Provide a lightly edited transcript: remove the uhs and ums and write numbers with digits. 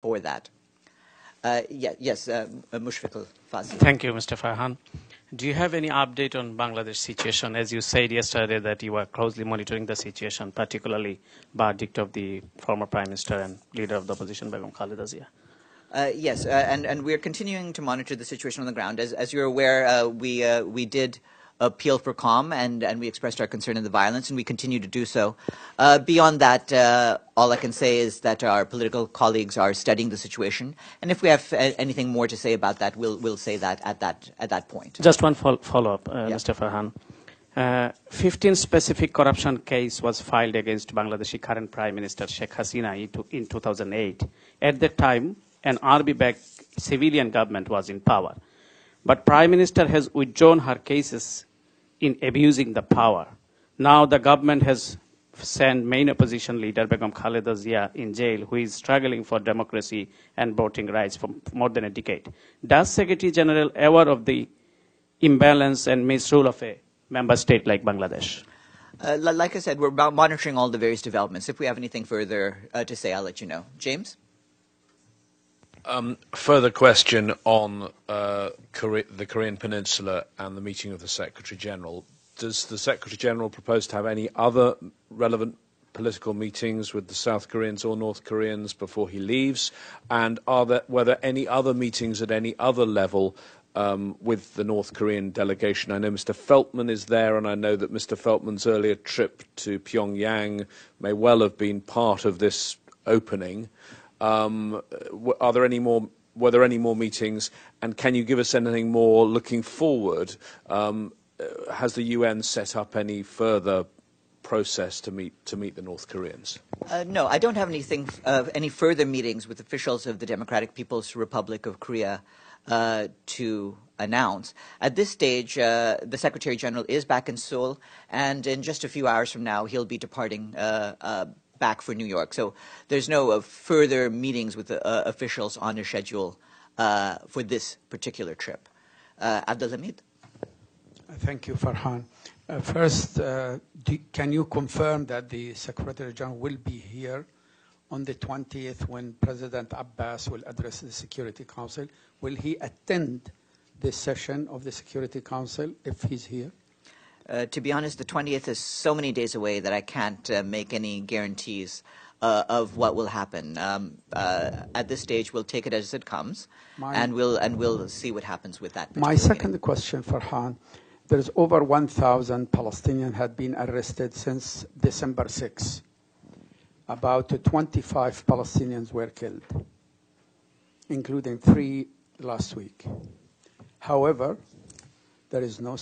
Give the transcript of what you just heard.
for that. Yes, Mushfiq Al-Fazil. Thank you, Mr. Farhan. Do you have any update on Bangladesh situation? As you said yesterday that you are closely monitoring the situation, particularly verdict of the former Prime Minister and leader of the opposition, Begum Khaleda Zia. Yes, and we're continuing to monitor the situation on the ground. As you're aware, we did appeal for calm, and we expressed our concern in the violence, and we continue to do so. Beyond that, all I can say is that our political colleagues are studying the situation, and if we have anything more to say about that, we'll say that at that point. Just one follow-up, Mr. Farhan. 15 specific corruption case was filed against Bangladeshi current Prime Minister Sheikh Hasina in 2008. At that time, an RB-backed civilian government was in power. But Prime Minister has withdrawn her cases in abusing the power. Now the government has sent main opposition leader Begum Khaleda Zia in jail, who is struggling for democracy and voting rights for more than a decade. Does Secretary General aware of the imbalance and misrule of a member state like Bangladesh? Like I said, we're monitoring all the various developments. If we have anything further to say, I'll let you know. James? Further question on the Korean Peninsula and the meeting of the Secretary-General. Does the Secretary-General propose to have any other relevant political meetings with the South Koreans or North Koreans before he leaves? And were there any other meetings at any other level with the North Korean delegation? I know Mr. Feltman is there, and I know that Mr. Feltman's earlier trip to Pyongyang may well have been part of this opening. Were there any more meetings, and can you give us anything more looking forward? Has the UN set up any further process to meet the North Koreans? No, I don't have any further meetings with officials of the Democratic People's Republic of Korea to announce. At this stage, the Secretary General is back in Seoul, and in just a few hours from now, he'll be departing back for New York. So there's no further meetings with officials on the schedule for this particular trip. Abdulhamid? Thank you, Farhan. First, can you confirm that the Secretary General will be here on the 20th when President Abbas will address the Security Council? Will he attend this session of the Security Council if he's here? To be honest, the 20th is so many days away that I can't make any guarantees of what will happen. At this stage, we'll take it as it comes, and we'll see what happens with that. My second question, Farhan, there's over 1,000 Palestinians had been arrested since December 6. About 25 Palestinians were killed, including 3 last week. However, there is no